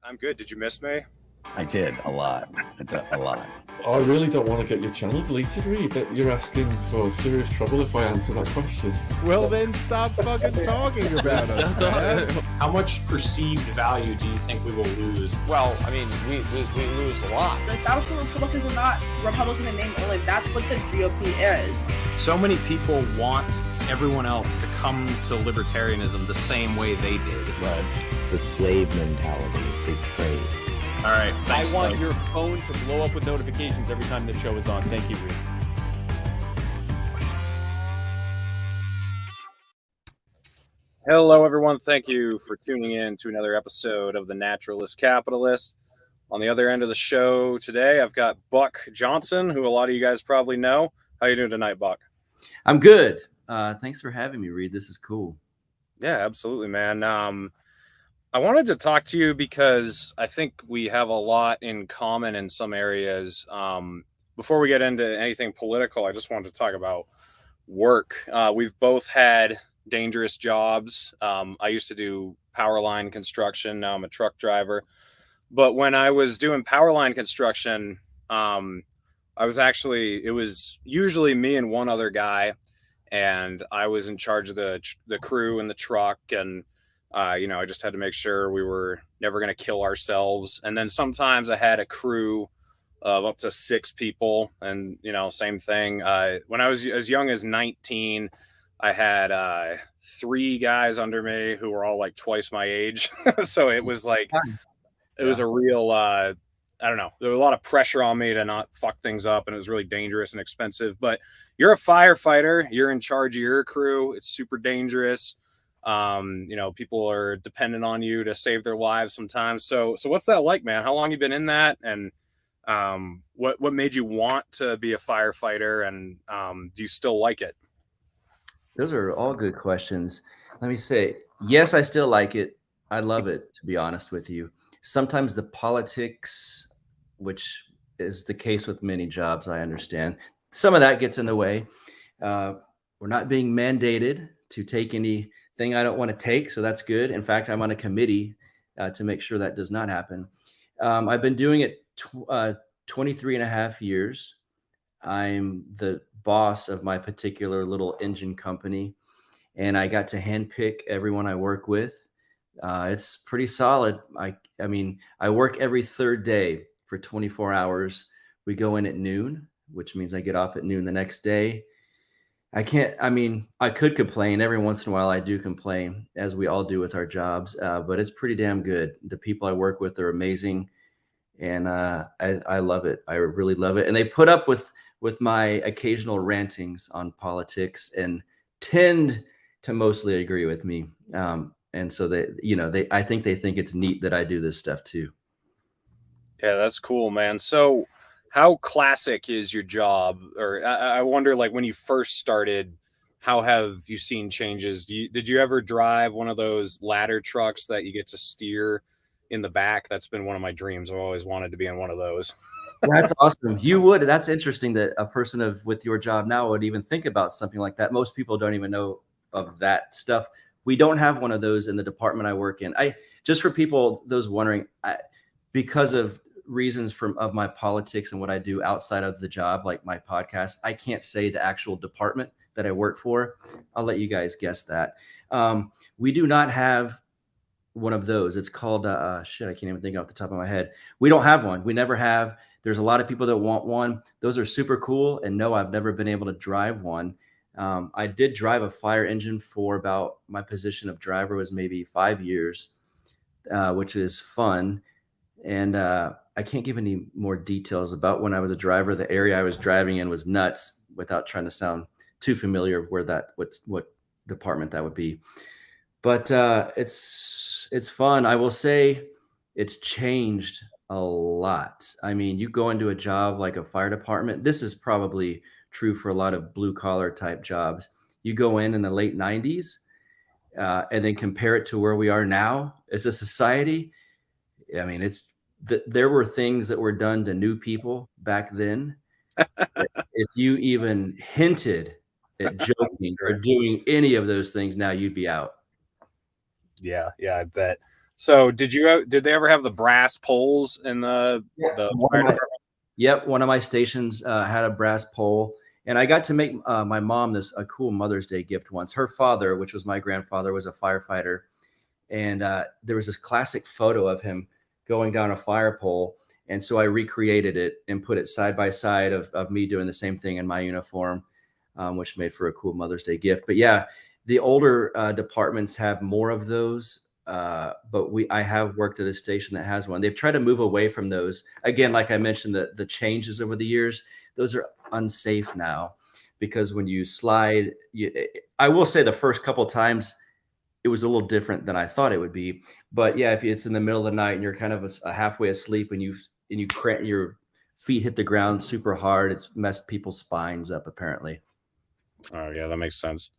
I'm good. Did you miss me? I did a lot. A lot. I really don't want to get your channel deleted, Reed. That you're asking for serious trouble if I answer that question. Well, then stop fucking talking about us, man. How much perceived value do you think we will lose? Well, I mean, we lose a lot. The establishment Republicans are not Republican in name only. That's what the GOP is. So many people want everyone else to come to libertarianism the same way they did. But the slave mentality is praised. All right. Thanks, I want Mike. your phone to blow up with notifications every time the show is on. Thank you, Reed. Hello, everyone. Thank you for tuning in to another episode of The Naturalist Capitalist. On the other end of the show today, I've got Buck Johnson, who a lot of you guys probably know. How you doing tonight, Buck? I'm good. Thanks for having me, Reed. This is cool. Yeah, absolutely, man. I wanted to talk to you because I think we have a lot in common in some areas. Before we get into anything political, I just wanted to talk about work. We've both had dangerous jobs. I used to do power line construction. Now I'm a truck driver. But when I was doing power line construction, it was usually me and one other guy, and I was in charge of the crew and the truck, and I just had to make sure we were never going to kill ourselves. And then sometimes I had a crew of up to 6 people, and same thing. When I was as young as 19, I had 3 guys under me who were all like twice my age. So it was like it was a real I don't know. There was a lot of pressure on me to not fuck things up, and it was really dangerous and expensive. But you're a firefighter. You're in charge of your crew. It's super dangerous. People are dependent on you to save their lives sometimes. So what's that like, man? How long you been in that? And what made you want to be a firefighter? And do you still like it? Those are all good questions. Let me say, yes, I still like it. I love it, to be honest with you. Sometimes the politics, which is the case with many jobs, I understand. Some of that gets in the way. We're not being mandated to take anything I don't want to take, so that's good. In fact, I'm on a committee to make sure that does not happen. I've been doing it 23 and a half years. I'm the boss of my particular little engine company, and I got to handpick everyone I work with. It's pretty solid. I mean, I work every third day for 24 hours. We go in at noon, which means I get off at noon the next day. I could complain. Every once in a while I do complain, as we all do with our jobs, but it's pretty damn good. The people I work with are amazing, and I love it. I really love it. And they put up with my occasional rantings on politics and tend to mostly agree with me. And so I think they think it's neat that I do this stuff too. Yeah, that's cool, man. So how classic is your job? Or I wonder, like, when you first started, how have you seen changes? Did you ever drive one of those ladder trucks that you get to steer in the back? That's been one of my dreams. I've always wanted to be in one of those. That's awesome. You would. That's interesting that a person with your job now would even think about something like that. Most people don't even know of that stuff. We don't have one of those in the department I work in. Just for people, those wondering, because of reasons of my politics and what I do outside of the job, like my podcast, I can't say the actual department that I work for. I'll let you guys guess that. We do not have one of those. It's called I can't even think off the top of my head. We don't have one. We never have. There's a lot of people that want one. Those are super cool. And no, I've never been able to drive one. I did drive a fire engine for about, my position of driver was maybe 5 years, which is fun. And I can't give any more details about when I was a driver. The area I was driving in was nuts, without trying to sound too familiar of what department that would be. But it's fun. I will say it's changed a lot. I mean, you go into a job like a fire department. This is probably true for a lot of blue collar type jobs. You go in the late 90s and then compare it to where we are now as a society. I mean, there were things that were done to new people back then. If you even hinted at joking or doing any of those things now, you'd be out. Yeah, I bet. So did they ever have the brass poles in the fire department? Yep, one of my stations had a brass pole, and I got to make my mom a cool Mother's Day gift once. Her father, which was my grandfather, was a firefighter, and there was this classic photo of him going down a fire pole, and so I recreated it and put it side by side of me doing the same thing in my uniform, which made for a cool Mother's Day gift. But yeah, the older departments have more of those. But I have worked at a station that has one. They've tried to move away from those. Again, like I mentioned, the changes over the years, those are unsafe now, because when you slide, I will say the first couple of times it was a little different than I thought it would be. But yeah, if it's in the middle of the night and you're kind of halfway asleep and you cramp, your feet hit the ground super hard, it's messed people's spines up apparently. Oh yeah, that makes sense.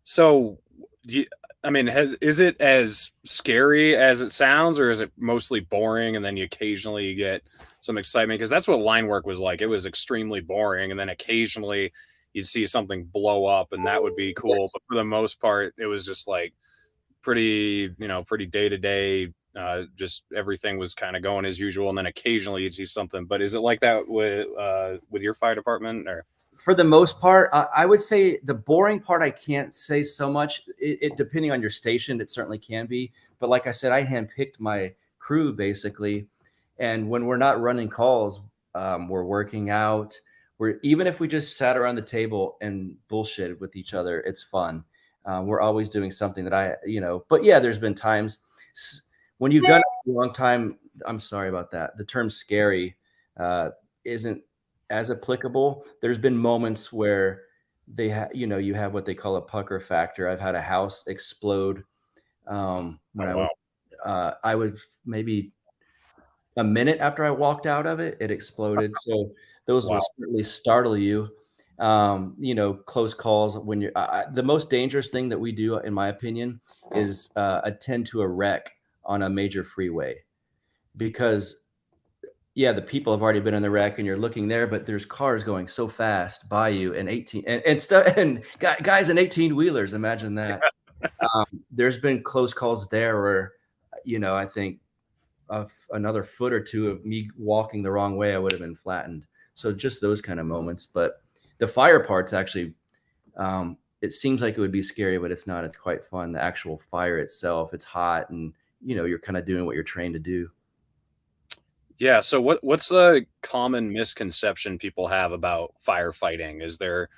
So is it as scary as it sounds, or is it mostly boring and then you occasionally get some excitement? Because that's what line work was like. It was extremely boring, and then occasionally you'd see something blow up, and that would be cool. Yes. But for the most part, it was just like pretty day to day. Just everything was kind of going as usual, and then occasionally you'd see something. But is it like that with your fire department, or? For the most part, I would say the boring part, I can't say so much. It depending on your station, it certainly can be. But like I said, I handpicked my crew basically. And when we're not running calls, we're working out. Even if we just sat around the table and bullshitted with each other, it's fun. We're always doing something that but yeah, there's been times when you've done it a long time. I'm sorry about that. The term scary isn't as applicable. There's been moments where you have what they call a pucker factor. I've had a house explode when I was maybe a minute after I walked out of it, it exploded. So those will certainly startle you. Close calls when you're the most dangerous thing that we do, in my opinion, is attend to a wreck on a major freeway, because the people have already been in the wreck and you're looking there, but there's cars going so fast by you and 18 and stuff, and guys in 18 wheelers. Imagine that. There's been close calls there where, I think another foot or two of me walking the wrong way, I would have been flattened. So just those kind of moments. But the fire part's actually, it seems like it would be scary, but it's not. It's quite fun. The actual fire itself, it's hot, and you're kind of doing what you're trained to do. Yeah. So what's the common misconception people have about firefighting? Is there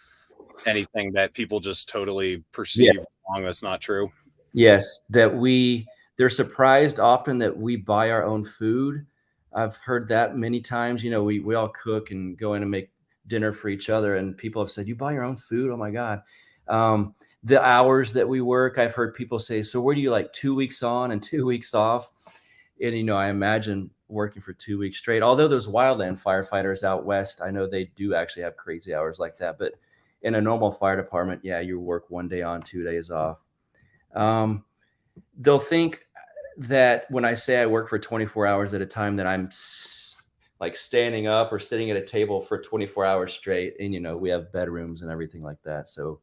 anything that people just totally perceive wrong that's not true? Yes, they're surprised often that we buy our own food. I've heard that many times. We all cook and go in and make dinner for each other, and people have said, "You buy your own food?" Oh my God. The hours that we work, I've heard people say, "So where do you like 2 weeks on and 2 weeks off?" And I imagine working for 2 weeks straight. Although those wildland firefighters out west, I know they do actually have crazy hours like that. But in a normal fire department, you work 1 day on, 2 days off. They'll think that when I say I work for 24 hours at a time, that I'm like standing up or sitting at a table for 24 hours straight. And, we have bedrooms and everything like that. So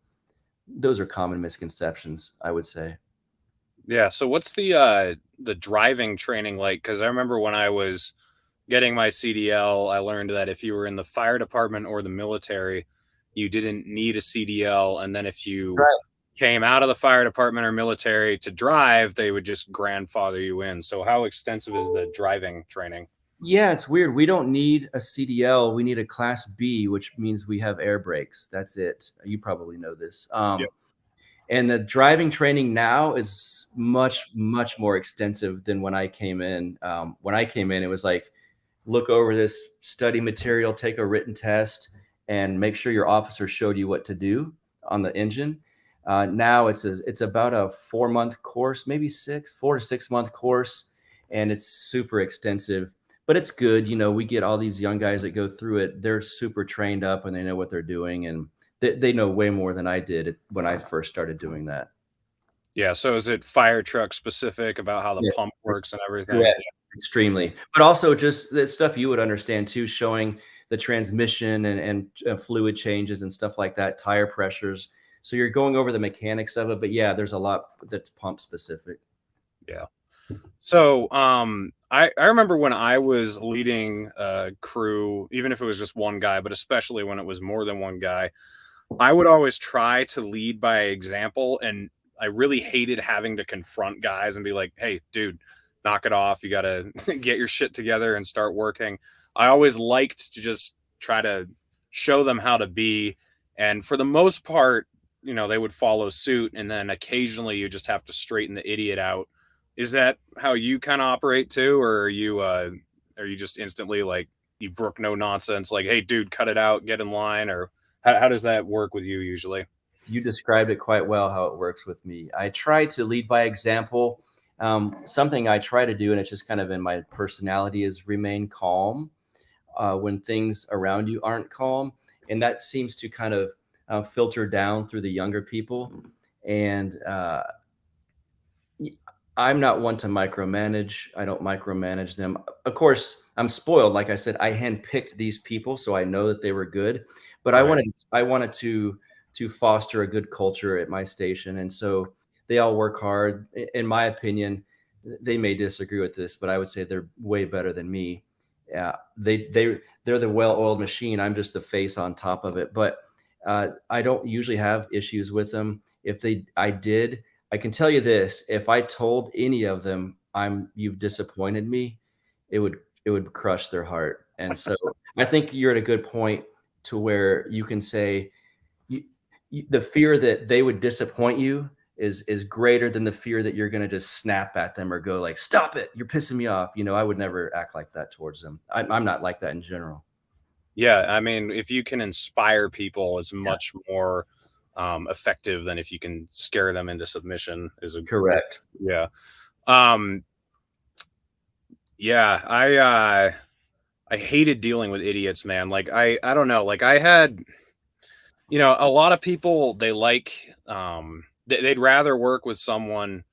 those are common misconceptions, I would say. Yeah. So what's the driving training like? Because I remember when I was getting my CDL, I learned that if you were in the fire department or the military, you didn't need a CDL. And then if you came out of the fire department or military to drive, they would just grandfather you in. So how extensive is the driving training? Yeah, it's weird. We don't need a CDL. We need a Class B, which means we have air brakes. That's it. You probably know this. And the driving training now is much, much more extensive than when I came in. When I came in, it was like, look over this study material, take a written test, and make sure your officer showed you what to do on the engine. Now it's about a 4-month course, maybe 4 to 6 month course, and it's super extensive. But it's good. We get all these young guys that go through it. They're super trained up and they know what they're doing, and they know way more than I did when I first started doing that. Yeah. So is it fire truck specific about how the pump works and everything? Yeah, extremely. But also just the stuff you would understand too, showing the transmission and fluid changes and stuff like that, tire pressures. So you're going over the mechanics of it. But yeah, there's a lot that's pump specific. Yeah. So, I remember when I was leading a crew, even if it was just one guy, but especially when it was more than one guy, I would always try to lead by example. And I really hated having to confront guys and be like, hey, dude, knock it off. You got to get your shit together and start working. I always liked to just try to show them how to be. And for the most part, they would follow suit. And then occasionally you just have to straighten the idiot out. Is that how you kind of operate too? Or are you just instantly like, you brook no nonsense, like, hey, dude, cut it out, get in line? Or how does that work with you usually? You described it quite well how it works with me. I try to lead by example. Something I try to do, and it's just kind of in my personality, is remain calm when things around you aren't calm. And that seems to kind of filter down through the younger people. And I'm not one to micromanage. I don't micromanage them. Of course, I'm spoiled. Like I said, I handpicked these people, so I know that they were good. But Right. I wanted to foster a good culture at my station, and so they all work hard. In my opinion, they may disagree with this, but I would say they're way better than me. Yeah, they're the well-oiled machine. I'm just the face on top of it. But I don't usually have issues with them. I did. I can tell you this: if I told any of them you've disappointed me, it would crush their heart. And so I think you're at a good point to where you can say you, the fear that they would disappoint you is greater than the fear that you're going to just snap at them or go like, stop it, you're pissing me off. I would never act like that towards them. I'm not like that in general. Yeah, I mean, if you can inspire people, it's Yeah. much more effective than if you can scare them into submission. Correct. Yeah. Um, yeah, I hated dealing with idiots, man. Like I don't know. Like I had, a lot of people, they'd rather work with someone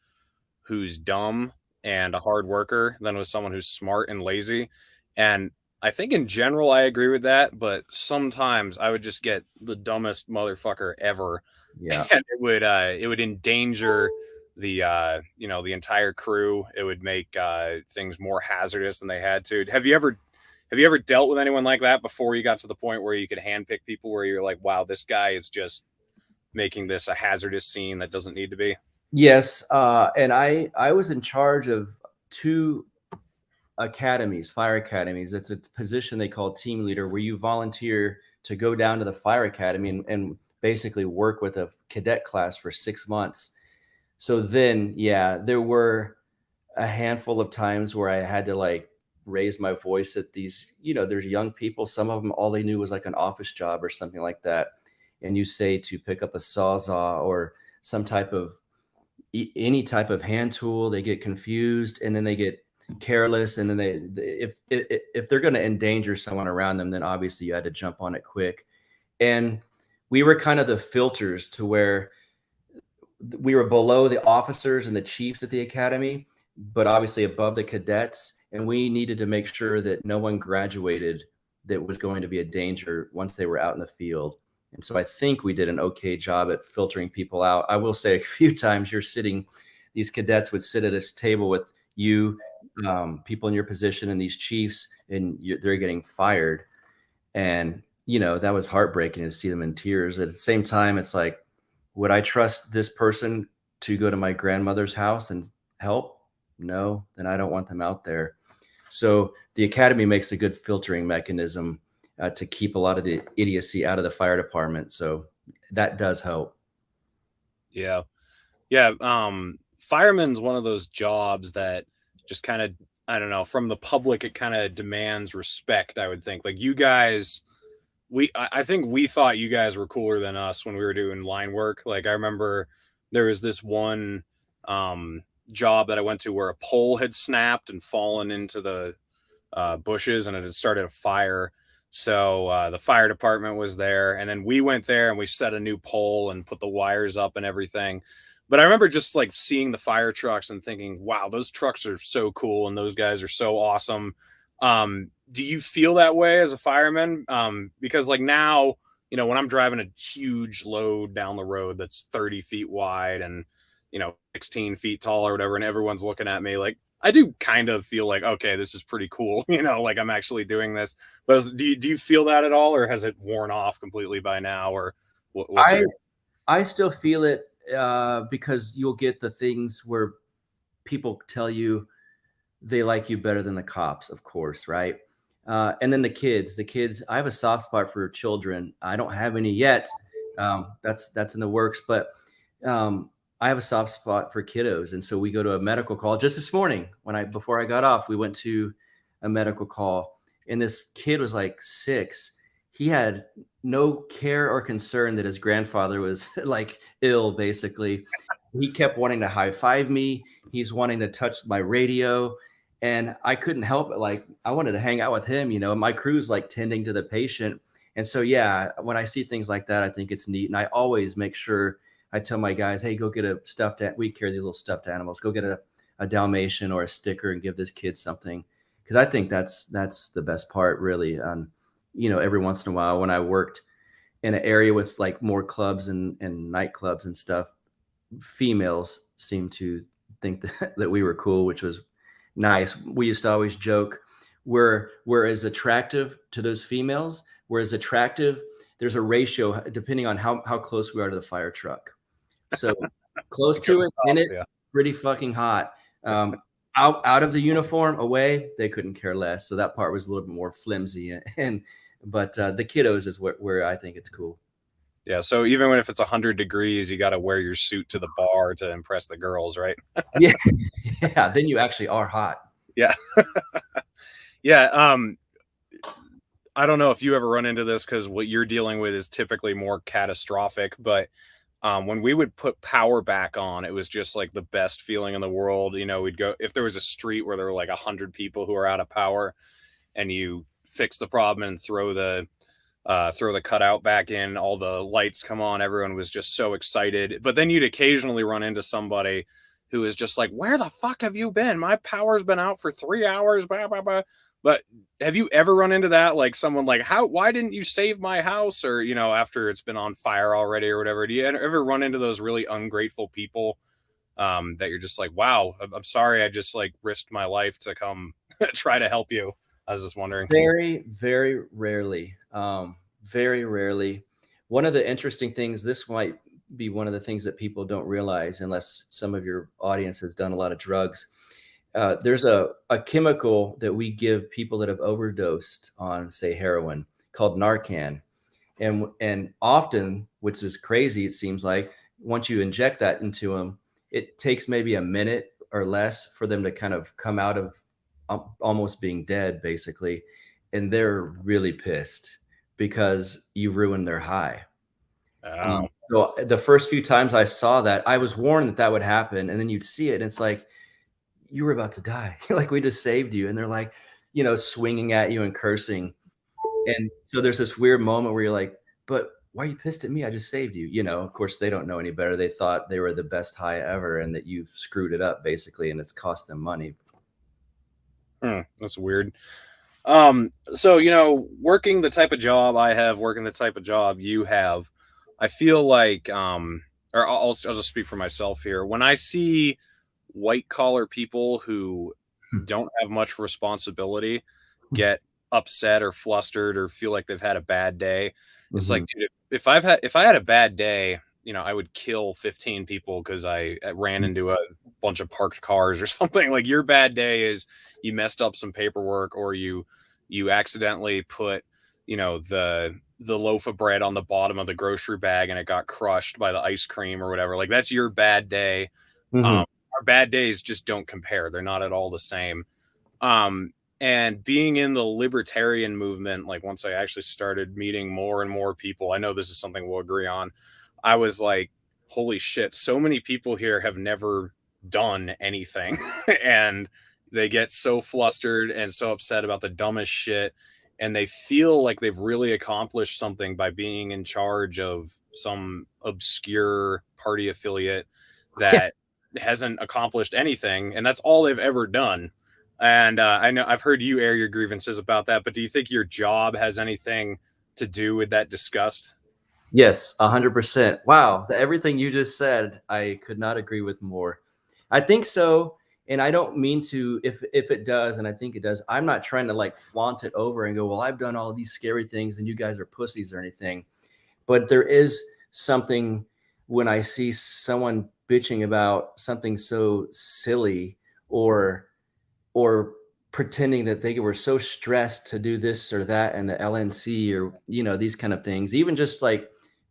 who's dumb and a hard worker than with someone who's smart and lazy. And I think in general I agree with that, but sometimes I would just get the dumbest motherfucker ever, Yeah. and it would endanger the entire crew. It would make things more hazardous than they had to. Have you ever dealt with anyone like that before you got to the point where you could handpick people where you're like, wow, this guy is just making this a hazardous scene that doesn't need to be? Yes. And I was in charge of two academies, fire academies. It's a position they call team leader, where you volunteer to go down to the fire academy and basically work with a cadet class for 6 months. So then, yeah, there were a handful of times where I had to like raise my voice at these, there's young people. Some of them, all they knew was like an office job or something like that. And you say to pick up a sawzall or some type of any type of hand tool, they get confused and then they get careless. And then if they're going to endanger someone around them, then obviously you had to jump on it quick. And we were kind of the filters to where we were below the officers and the chiefs at the academy, but obviously above the cadets. And we needed to make sure that no one graduated that was going to be a danger once they were out in the field. And so I think we did an okay job at filtering people out. I will say a few times these cadets would sit at this table with you, people in your position, and these chiefs, and they're getting fired. And, that was heartbreaking to see them in tears. At the same time, it's like, would I trust this person to go to my grandmother's house and help? No, then I don't want them out there. So the academy makes a good filtering mechanism to keep a lot of the idiocy out of the fire department. So that does help. Yeah. Yeah. Fireman's one of those jobs that just kind of, I don't know, from the public, it kind of demands respect, I would think. Like you guys, I think we thought you guys were cooler than us when we were doing line work. Like I remember there was this one job that I went to where a pole had snapped and fallen into the bushes and it had started a fire. So the fire department was there, and then we went there and we set a new pole and put the wires up and everything. But I remember just like seeing the fire trucks and thinking, wow, those trucks are so cool and those guys are so awesome. Do you feel that way as a fireman? Because like now, when I'm driving a huge load down the road that's 30 feet wide and 16 feet tall or whatever, and everyone's looking at me like, I do kind of feel like, okay, this is pretty cool, like I'm actually doing this. But do you feel that at all, or has it worn off completely by now, or what's I still feel it because you'll get the things where people tell you they like you better than the cops, of course, right? And then the kids, I have a soft spot for children. I don't have any yet. That's in the works, but I have a soft spot for kiddos. And so we go to a medical call just this morning before I got off, we went to a medical call, and this kid was like 6. He had no care or concern that his grandfather was like ill, basically. He kept wanting to high five me. He's wanting to touch my radio. And I couldn't help it. Like, I wanted to hang out with him, my crew's like tending to the patient. And so, yeah, when I see things like that, I think it's neat. And I always make sure I tell my guys, hey, go get a we carry these little stuffed animals, go get a Dalmatian or a sticker and give this kid something. Cause I think that's the best part, really. Every once in a while when I worked in an area with like more clubs and nightclubs and stuff, females seemed to think that we were cool, which was nice. We used to always joke we're as attractive to those females. There's a ratio depending on how close we are to the fire truck. So close to it, in it, pretty fucking hot. Out of the uniform, away, they couldn't care less. So that part was a little bit more flimsy. But the kiddos is where I think it's cool. Yeah, so even if it's 100 degrees, you got to wear your suit to the bar to impress the girls, right? Yeah, then you actually are hot. Yeah. Yeah, I don't know if you ever run into this because what you're dealing with is typically more catastrophic, but when we would put power back on, it was just like the best feeling in the world. We'd go, if there was a street where there were like 100 people who are out of power, and you fix the problem and throw the cutout back in, all the lights come on, everyone was just so excited. But then you'd occasionally run into somebody who is just like, where the fuck have you been? My power's been out for 3 hours, blah, blah, blah. But have you ever run into that? Like someone like, why didn't you save my house? Or, after it's been on fire already or whatever. Do you ever run into those really ungrateful people that you're just like, wow, I'm sorry. I just like risked my life to come try to help you. I was just wondering. Very, very rarely. Very rarely. One of the interesting things, this might be one of the things that people don't realize unless some of your audience has done a lot of drugs. There's a chemical that we give people that have overdosed on, say, heroin, called Narcan. And often, which is crazy, it seems like, once you inject that into them, it takes maybe a minute or less for them to kind of come out of almost being dead, basically. And they're really pissed because you ruined their high. So the first few times I saw that, I was warned that would happen. And then you'd see it, and it's like, you were about to die. Like, we just saved you. And they're like, swinging at you and cursing. And so there's this weird moment where you're like, but why are you pissed at me? I just saved you. Of course, they don't know any better. They thought they were the best high ever and that you've screwed it up, basically, and it's cost them money. That's weird. So, working the type of job I have, working the type of job you have, I feel like, or I'll just speak for myself here. When I see white collar people who don't have much responsibility get upset or flustered or feel like they've had a bad day, it's like, dude, if I had a bad day, I would kill 15 people because I ran into a bunch of parked cars or something. Like, your bad day is you messed up some paperwork, or you accidentally put, the loaf of bread on the bottom of the grocery bag and it got crushed by the ice cream or whatever. Like, that's your bad day. Our bad days just don't compare. They're not at all the same. And being in the libertarian movement, like, once I actually started meeting more and more people, I know this is something we'll agree on, I was like, holy shit, so many people here have never done anything. And they get so flustered and so upset about the dumbest shit. And they feel like they've really accomplished something by being in charge of some obscure party affiliate that hasn't accomplished anything. And that's all they've ever done. And I know I've heard you air your grievances about that, but do you think your job has anything to do with that disgust? Yes, 100%. Wow, everything you just said, I could not agree with more. I think so, and I don't mean to. If it does, and I think it does, I'm not trying to like flaunt it over and go, well, I've done all these scary things, and you guys are pussies or anything. But there is something when I see someone bitching about something so silly, or or pretending that they were so stressed to do this or that in the LNC, or these kind of things, even just like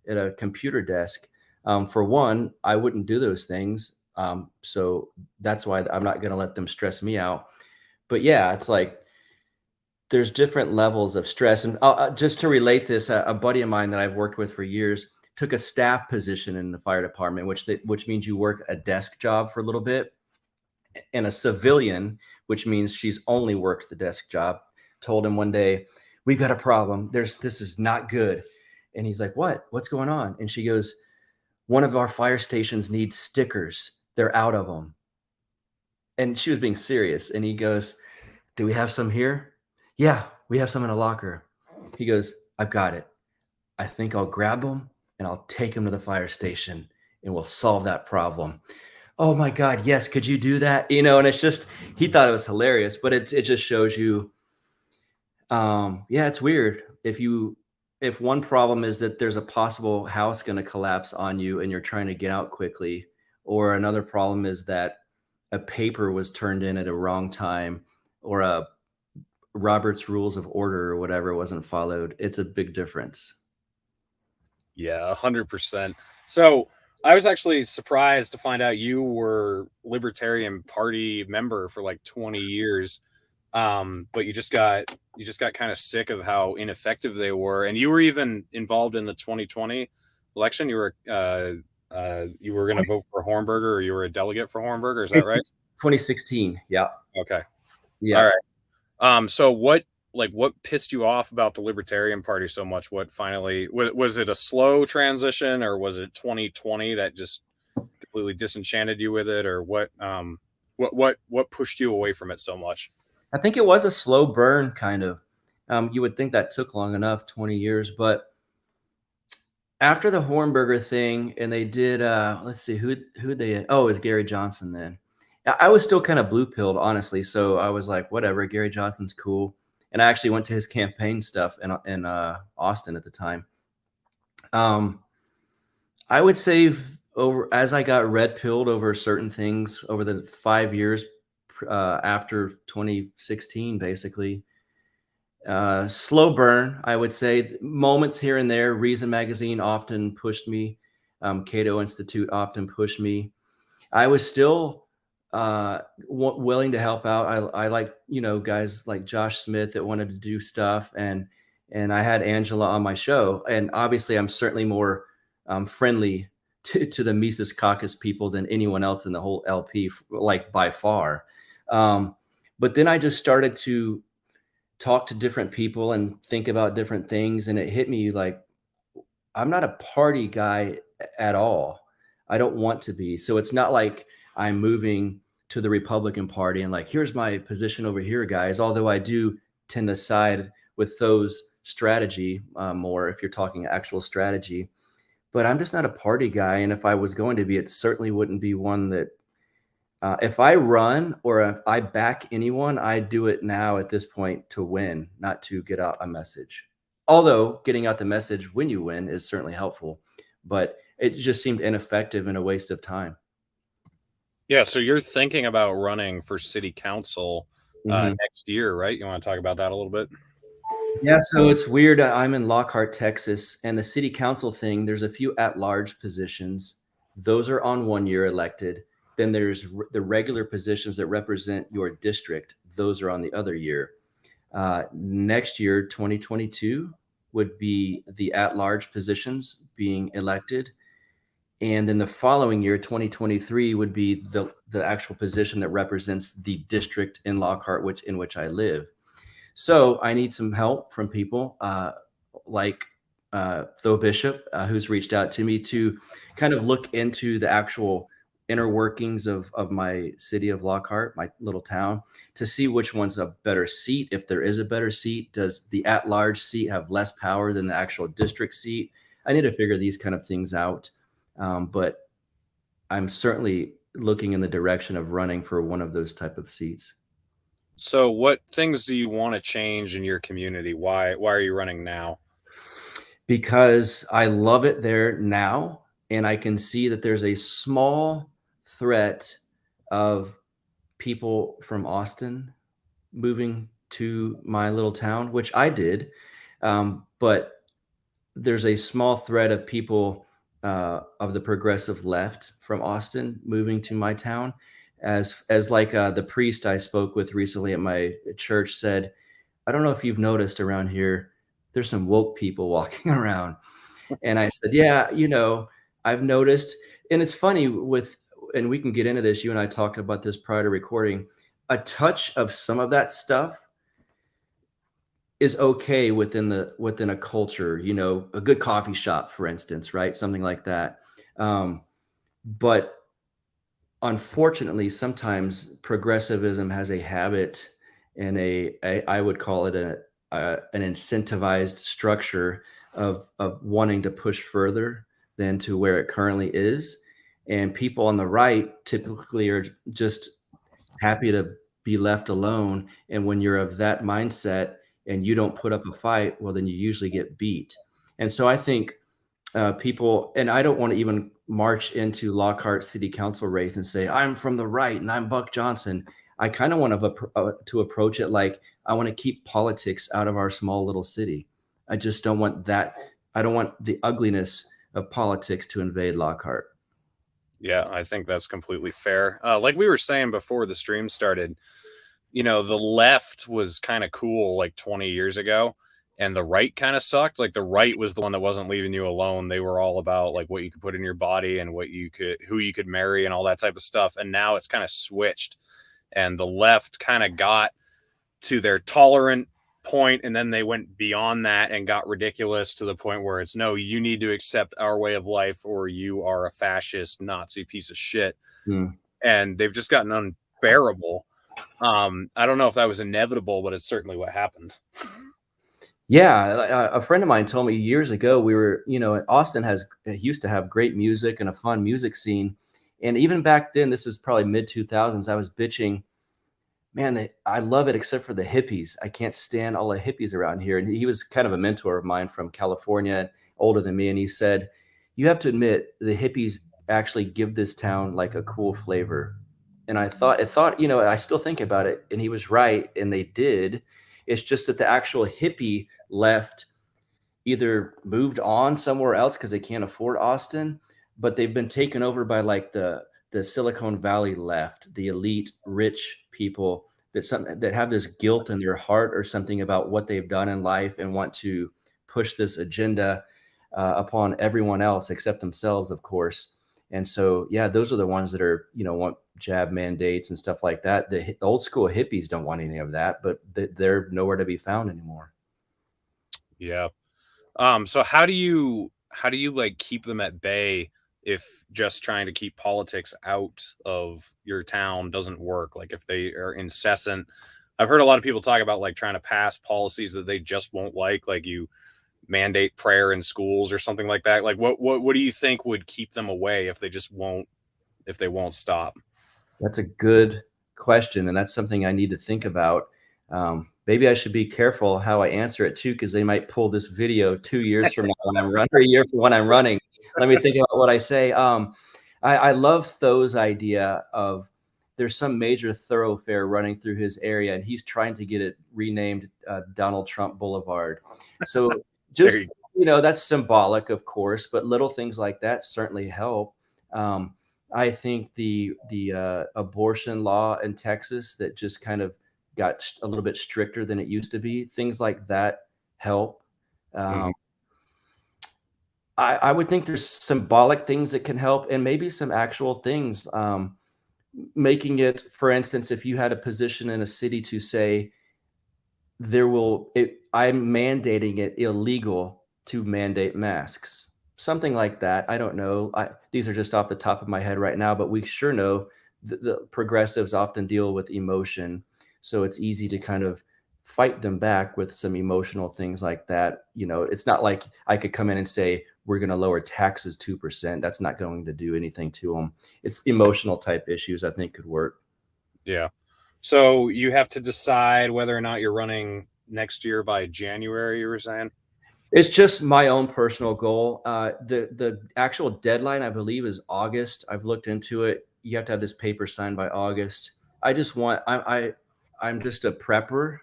at a computer desk. For one, I wouldn't do those things, so that's why I'm not going to let them stress me out. But yeah, it's like there's different levels of stress. And just to relate this, a buddy of mine that I've worked with for years took a staff position in the fire department, which means you work a desk job for a little bit. And a civilian, which means she's only worked the desk job, told him one day, "We've got a problem. This is not good." And he's like, What's going on?" And she goes, "One of our fire stations needs stickers. They're out of them." And she was being serious. And he goes, "Do we have some here?" "Yeah, we have some in a locker." He goes, "I've got it. I think I'll grab them and I'll take them to the fire station and we'll solve that problem." "Oh my God, yes, could you do that?" And it's just, he thought it was hilarious, but it just shows you, yeah, it's weird. If one problem is that there's a possible house going to collapse on you and you're trying to get out quickly, or another problem is that a paper was turned in at a wrong time, or a Robert's Rules of Order or whatever wasn't followed, it's a big difference. Yeah, 100%. So I was actually surprised to find out you were Libertarian Party member for like 20 years. But you just got kind of sick of how ineffective they were, and you were even involved in the 2020 election. You were going to vote for Hornberger, or you were a delegate for Hornberger. Is that right? 2016. Yeah. Okay. Yeah. All right. So what pissed you off about the Libertarian Party so much? What finally was it a slow transition, or was it 2020 that just completely disenchanted you with it, or what pushed you away from it so much? I think it was a slow burn, kind of. You would think that took long enough, 20 years, but after the Hornberger thing, and they did, let's see, who they, oh, it was Gary Johnson then. I was still kind of blue pilled, honestly. So I was like, whatever, Gary Johnson's cool. And I actually went to his campaign stuff in Austin at the time. I would say as I got red pilled over certain things over the 5 years after 2016, basically, slow burn, I would say. Moments here and there. Reason Magazine often pushed me. Cato Institute often pushed me. I was still willing to help out. I like, guys like Josh Smith that wanted to do stuff, and I had Angela on my show, and obviously I'm certainly more friendly to the Mises Caucus people than anyone else in the whole LP, like by far. But then I just started to talk to different people and think about different things, and it hit me like, I'm not a party guy at all. I don't want to be. So it's not like I'm moving to the Republican Party and like, here's my position over here, guys. Although I do tend to side with those strategy more, if you're talking actual strategy. But I'm just not a party guy. And if I was going to be, it certainly wouldn't be one that if I run or if I back anyone, I do it now at this point to win, not to get out a message. Although getting out the message when you win is certainly helpful, but it just seemed ineffective and a waste of time. Yeah, so you're thinking about running for city council next year, right? You want to talk about that a little bit? Yeah, so it's weird. I'm in Lockhart, Texas, and the city council thing, there's a few at-large positions. Those are on 1 year elected. Then there's the regular positions that represent your district. Those are on the other year. Next year, 2022, would be the at-large positions being elected. And then the following year, 2023, would be the actual position that represents the district in Lockhart, in which I live. So I need some help from people like Tho Bishop, who's reached out to me to kind of look into the actual inner workings of my city of Lockhart, my little town, to see which one's a better seat. If there is a better seat, does the at-large seat have less power than the actual district seat? I need to figure these kind of things out. But I'm certainly looking in the direction of running for one of those type of seats. So what things do you want to change in your community? Why are you running now? Because I love it there now, and I can see that there's a small threat of people from Austin moving to my little town, which I did. But there's a small thread of people of the progressive left from Austin moving to my town. As like the priest I spoke with recently at my church said, I don't know if you've noticed around here, there's some woke people walking around. And I said, yeah, I've noticed. And it's funny and we can get into this. You and I talked about this prior to recording. A touch of some of that stuff is okay within a culture, a good coffee shop, for instance, right? Something like that. But unfortunately, sometimes progressivism has a habit and I would call it an incentivized structure of wanting to push further than to where it currently is. And people on the right typically are just happy to be left alone. And when you're of that mindset and you don't put up a fight, well, then you usually get beat. And so I think people, and I don't want to even march into Lockhart city council race and say, I'm from the right and I'm Buck Johnson. I kind of want to approach it like I want to keep politics out of our small little city. I just don't want that. I don't want the ugliness of politics to invade Lockhart. Yeah, I think that's completely fair. Like we were saying before the stream started, the left was kind of cool like 20 years ago, and the right kind of sucked. Like the right was the one that wasn't leaving you alone. They were all about like what you could put in your body and who you could marry and all that type of stuff. And now it's kind of switched, and the left kind of got to their tolerant point, and then they went beyond that and got ridiculous to the point where it's no, you need to accept our way of life or you are a fascist Nazi piece of shit. And they've just gotten unbearable. I don't know if that was inevitable, but it's certainly what happened. Yeah, a friend of mine told me years ago, Austin used to have great music and a fun music scene. And even back then, this is probably mid 2000s, I was bitching, man, I love it except for the hippies. I can't stand all the hippies around here. And he was kind of a mentor of mine from California, older than me. And he said, you have to admit the hippies actually give this town like a cool flavor. And I thought, I still think about it. And he was right. And they did. It's just that the actual hippie left either moved on somewhere else because they can't afford Austin, but they've been taken over by like the Silicon Valley left, the elite rich people that have this guilt in their heart or something about what they've done in life and want to push this agenda upon everyone else except themselves, of course. And so, yeah, those are the ones that are, want jab mandates and stuff like that. The old school hippies don't want any of that, but they're nowhere to be found anymore. Yeah. So how do you like keep them at bay if just trying to keep politics out of your town doesn't work? Like if they are incessant, I've heard a lot of people talk about like trying to pass policies that they just won't like you mandate prayer in schools or something like that. Like what do you think would keep them away if they won't stop? That's a good question. And that's something I need to think about. Maybe I should be careful how I answer it too, because they might pull this video 2 years from now when I'm running, or a year from when I'm running. Let me think about what I say. I love Tho's idea of there's some major thoroughfare running through his area, and he's trying to get it renamed Donald Trump Boulevard. So just, that's symbolic, of course, but little things like that certainly help. I think the abortion law in Texas that just kind of got a little bit stricter than it used to be, things like that help. I would think there's symbolic things that can help, and maybe some actual things. Making it, for instance, if you had a position in a city to say I'm mandating it illegal to mandate masks, something like that. I don't know. These are just off the top of my head right now, but we sure know the progressives often deal with emotion. So it's easy to kind of fight them back with some emotional things like that. It's not like I could come in and say, we're going to lower taxes 2%. That's not going to do anything to them. It's emotional type issues I think could work. Yeah. So you have to decide whether or not you're running next year by January, you were saying? It's just my own personal goal. The actual deadline, I believe, is August. I've looked into it. You have to have this paper signed by August. I just want I'm just a prepper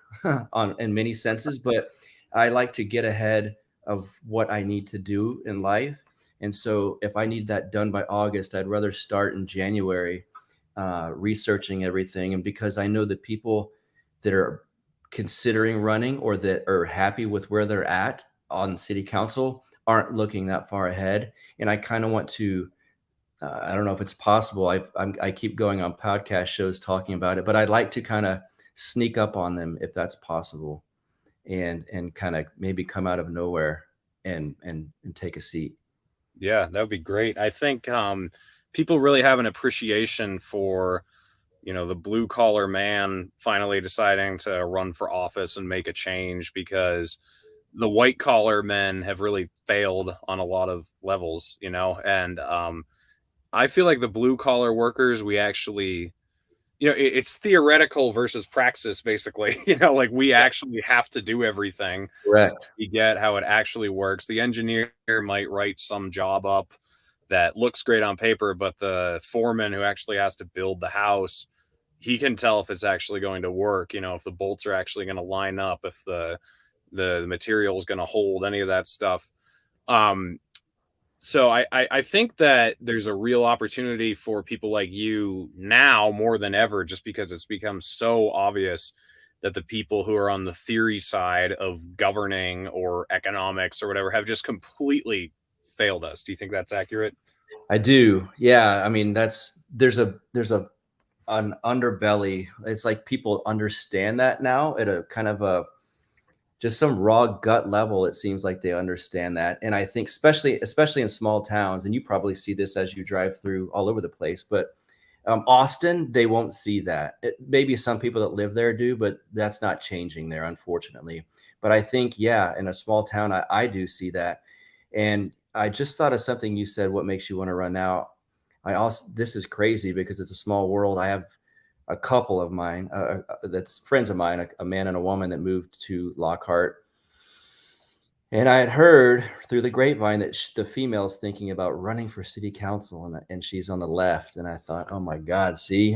in many senses, but I like to get ahead of what I need to do in life. And so if I need that done by August, I'd rather start in January, researching everything. And because I know the people that are considering running or that are happy with where they're at on city council aren't looking that far ahead. And I kind of want to, I don't know if it's possible. I keep going on podcast shows talking about it, but I'd like to kind of sneak up on them if that's possible, and kind of maybe come out of nowhere and take a seat. Yeah, that would be great. I think people really have an appreciation for, the blue collar man finally deciding to run for office and make a change, because the white collar men have really failed on a lot of levels, and I feel like the blue collar workers, we actually, it's theoretical versus praxis, basically. Like we actually have to do everything. Correct. So we get how it actually works. The engineer might write some job up that looks great on paper, but the foreman who actually has to build the house, he can tell if it's actually going to work, if the bolts are actually going to line up, if the material is going to hold, any of that stuff. So I think that there's a real opportunity for people like you now more than ever, just because it's become so obvious that the people who are on the theory side of governing or economics or whatever have just completely failed us. Do you think that's accurate? I do. Yeah. I mean, there's an underbelly. It's like people understand that now at a kind of just some raw gut level. It seems like they understand that. And I think especially in small towns, and you probably see this as you drive through all over the place, but Austin, they won't see that. Maybe some people that live there do, but that's not changing there, unfortunately. But I think, yeah, in a small town, I do see that. And I just thought of something you said, what makes you want to run now? This is crazy because it's a small world. I have a couple of mine, that's friends of mine, a man and a woman that moved to Lockhart. And I had heard through the grapevine that the female's thinking about running for city council, and she's on the left. And I thought, oh my God, see,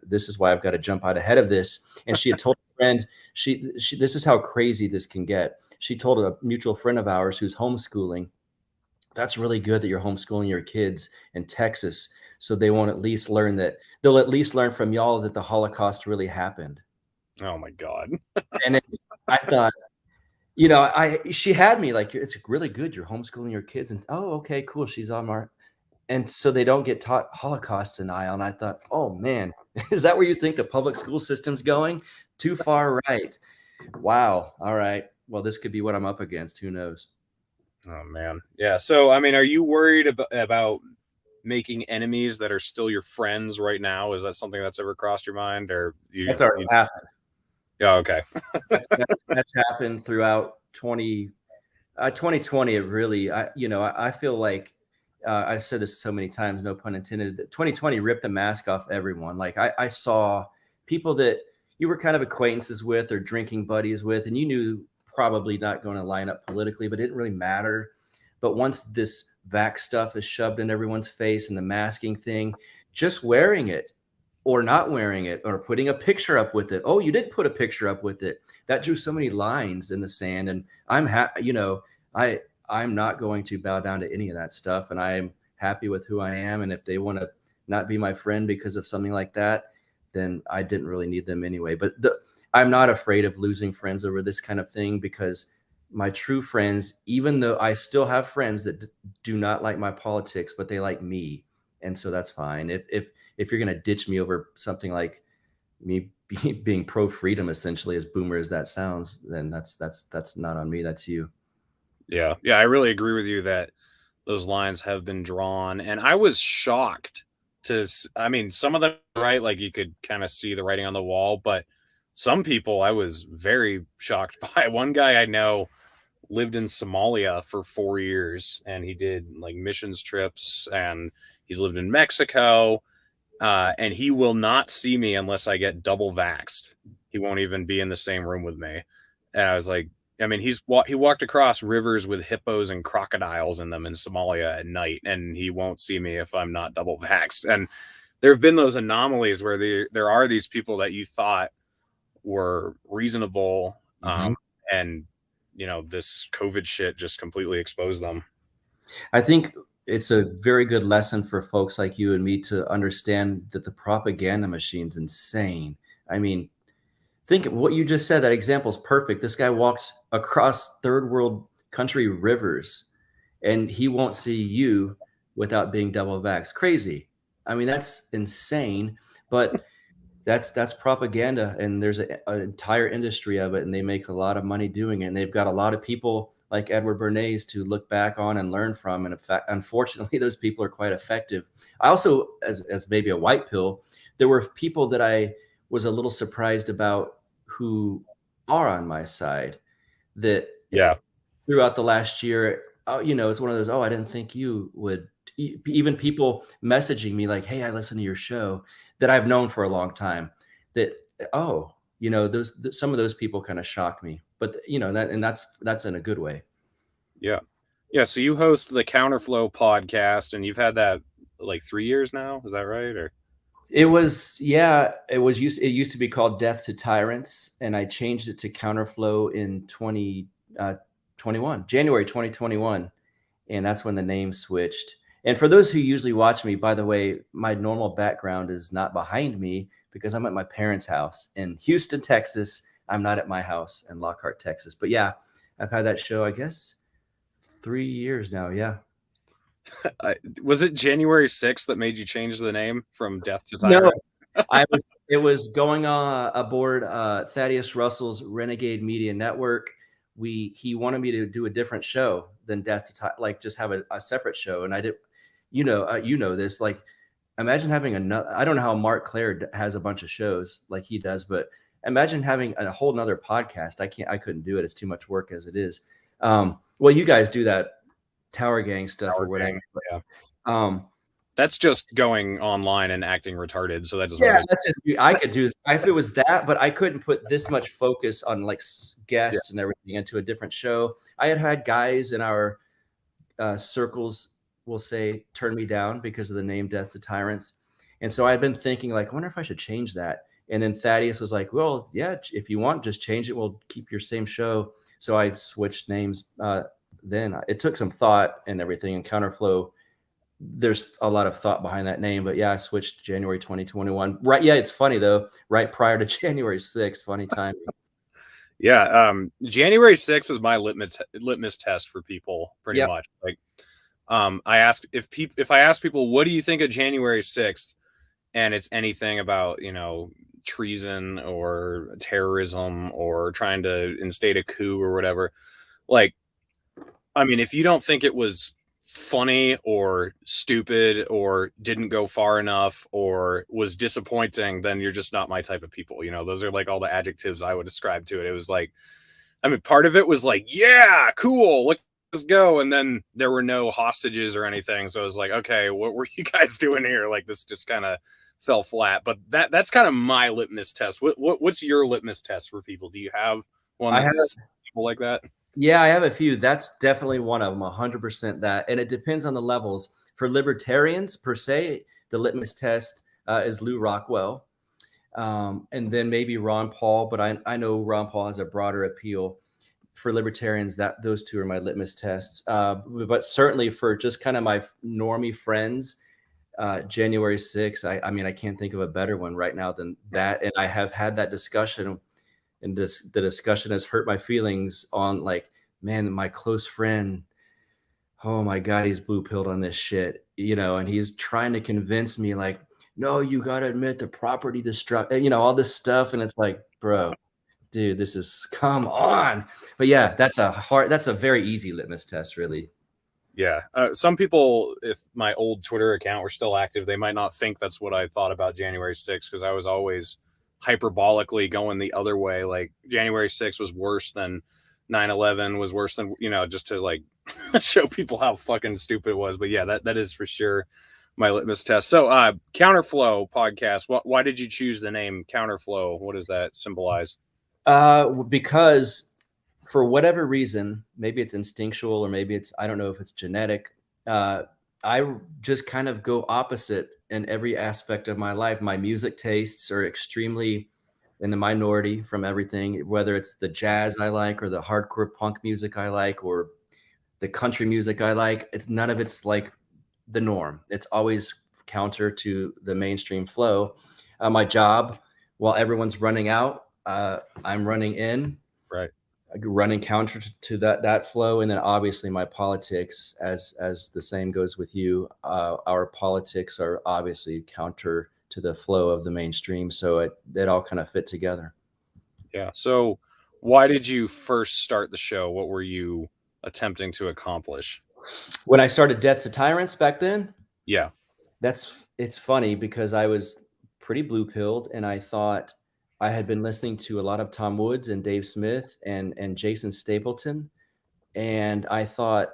this is why I've got to jump out ahead of this. And she had told a friend, this is how crazy this can get. She told a mutual friend of ours who's homeschooling, that's really good that you're homeschooling your kids in Texas, so they won't at least learn they'll at least learn from y'all that the Holocaust really happened. Oh my God. And I thought, she had me like, it's really good you're homeschooling your kids, and oh, okay, cool, she's on our, and so they don't get taught Holocaust denial. And I thought, oh man, is that where you think the public school system's going? Too far right. Wow. All right. Well, this could be what I'm up against. Who knows? Oh man. Yeah. So, I mean, are you worried about making enemies that are still your friends right now? Is that something that's ever crossed your mind, or that's already happened? Yeah. Okay. that's happened throughout 2020. It really, I feel like I've said this so many times, no pun intended, that 2020 ripped the mask off everyone. Like I saw people that you were kind of acquaintances with or drinking buddies with, and you knew probably not going to line up politically, but it didn't really matter. But once this vax stuff is shoved in everyone's face and the masking thing, just wearing it or not wearing it or putting a picture up with it. Oh, you did put a picture up with it. That drew so many lines in the sand. And I'm I'm not going to bow down to any of that stuff. And I am happy with who I am. And if they want to not be my friend because of something like that, then I didn't really need them anyway. But I'm not afraid of losing friends over this kind of thing, because my true friends, even though I still have friends that do not like my politics, but they like me. And so that's fine. If you're going to ditch me over something like me being pro freedom, essentially, as boomer as that sounds, then that's not on me. That's you. Yeah. Yeah. I really agree with you that those lines have been drawn. And I was shocked some of them, right? Like you could kind of see the writing on the wall, but some people I was very shocked by. One guy I know lived in Somalia for 4 years, and he did like missions trips, and he's lived in Mexico, and he will not see me unless I get double vaxxed. He won't even be in the same room with me. And I was like, I mean, he walked across rivers with hippos and crocodiles in them in Somalia at night, and he won't see me if I'm not double vaxxed. And there have been those anomalies where there are these people that you thought were reasonable, and this COVID shit just completely exposed them. I think it's a very good lesson for folks like you and me to understand that the propaganda machine's insane. I mean, think of what you just said. That example is perfect. This guy walked across third world country rivers, and he won't see you without being double vaxxed. Crazy. I mean, that's insane. But that's propaganda, and there's an entire industry of it, and they make a lot of money doing it. And they've got a lot of people like Edward Bernays to look back on and learn from. And in fact, unfortunately, those people are quite effective. I also, as maybe a white pill, there were people that I was a little surprised about who are on my side that throughout the last year, it's one of those, I didn't think you would. Even people messaging me like, hey, I listen to your show, that I've known for a long time, that, some of those people kind of shocked me, but that's in a good way. Yeah. So you host the Counterflow podcast, and you've had that like 3 years now. Is that right? Or it used to be called Death to Tyrants, and I changed it to Counterflow in 2021, January 2021. And that's when the name switched. And for those who usually watch me, by the way, my normal background is not behind me because I'm at my parents' house in Houston, Texas. I'm not at my house in Lockhart, Texas. But yeah, I've had that show, I guess, 3 years now. Yeah. Was it January 6th that made you change the name from Death to Tyrant? No, it was going on aboard Thaddeus Russell's Renegade Media Network. He wanted me to do a different show than Death to Tyrant, like just have a separate show. And I did, this, like, imagine having I don't know how Mark Claire has a bunch of shows like he does, but imagine having a whole nother podcast. I couldn't do it. It's too much work as it is. Well, you guys do that Tower Gang stuff or whatever. Yeah. That's just going online and acting retarded. So that doesn't. Yeah, that's just, I could do if it was that, but I couldn't put this much focus on like guests and everything into a different show. I had guys in our circles, will say, turn me down because of the name Death to Tyrants. And so I'd been thinking, like, I wonder if I should change that. And then Thaddeus was like, well, yeah, if you want, just change it. We'll keep your same show. So I switched names. Then it took some thought and everything. And Counterflow, there's a lot of thought behind that name. But yeah, I switched January 2021. Right. Yeah, it's funny, though. Right prior to January 6th. Funny timing. Yeah. January 6th is my litmus test for people, pretty much. Like, I ask if I ask people, what do you think of January 6th? And it's anything about, treason or terrorism or trying to instate a coup or whatever. Like, I mean, if you don't think it was funny or stupid or didn't go far enough or was disappointing, then you're just not my type of people. Those are like all the adjectives I would ascribe to it. It was like, I mean, part of it was like, yeah, cool, let's go. And then there were no hostages or anything. So I was like, okay, what were you guys doing here? Like, this just kind of fell flat. But that's kind of my litmus test. What's your litmus test for people? Do you have one that's people like that? Yeah, I have a few. That's definitely one of them, 100% that. And it depends on the levels. For libertarians, per se, the litmus test is Lou Rockwell. And then maybe Ron Paul, but I know Ron Paul has a broader appeal. For libertarians, those two are my litmus tests. But certainly for just kind of my normie friends, January 6th, I mean, I can't think of a better one right now than that. And I have had that discussion, and the discussion has hurt my feelings on, like, man, my close friend, oh my God, he's blue-pilled on this shit, and he's trying to convince me, like, no, you got to admit the property destruction, all this stuff. And it's like, bro, dude, come on. But yeah, that's a very easy litmus test, really. Yeah. Some people, if my old Twitter account were still active, they might not think that's what I thought about January 6th, because I was always hyperbolically going the other way. Like, January 6th was worse than 9/11 was worse than, just to like show people how fucking stupid it was. But yeah, that is for sure my litmus test. So Counterflow podcast, why did you choose the name Counterflow? What does that symbolize? Because for whatever reason, maybe it's instinctual or maybe it's, I don't know if it's genetic. I just kind of go opposite in every aspect of my life. My music tastes are extremely in the minority from everything, whether it's the jazz I like or the hardcore punk music I like or the country music I like. None of it's like the norm. It's always counter to the mainstream flow. My job, while everyone's running out, I'm running in. Right. Running counter to that flow, and then obviously my politics, as the same goes with you. Our politics are obviously counter to the flow of the mainstream, so it all kind of fit together. Yeah. So, why did you first start the show? What were you attempting to accomplish? When I started Death to Tyrants back then, Yeah, it's funny because I was pretty blue pilled, and I thought I had been listening to a lot of Tom Woods and Dave Smith and Jason Stapleton. And I thought,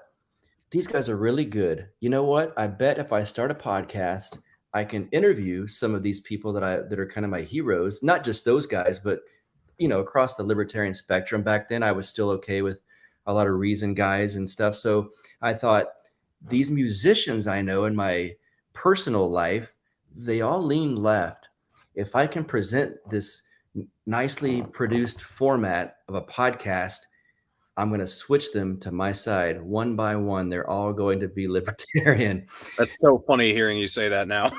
these guys are really good. You know what? I bet if I start a podcast, I can interview some of these people that are kind of my heroes, not just those guys, but across the libertarian spectrum. Back then I was still okay with a lot of Reason guys and stuff. So I thought, these musicians I know in my personal life, they all lean left. If I can present this nicely produced format of a podcast, I'm going to switch them to my side one by one. They're all going to be libertarian. that's so funny hearing you say that now.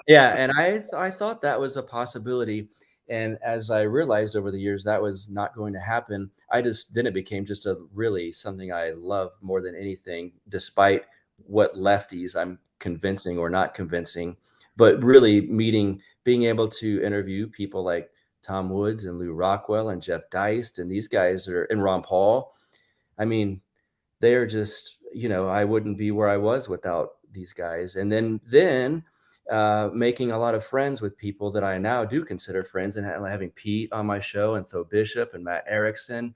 Yeah. And I thought that was a possibility. And as I realized over the years, that was not going to happen. Then it became just really something I love more than anything, despite what lefties I'm convincing or not convincing, but really being able to interview people like Tom Woods and Lou Rockwell and Jeff Deist and these guys and Ron Paul. I mean, they are just, I wouldn't be where I was without these guys. And then making a lot of friends with people that I now do consider friends, and having Pete on my show and Tho Bishop and Matt Erickson.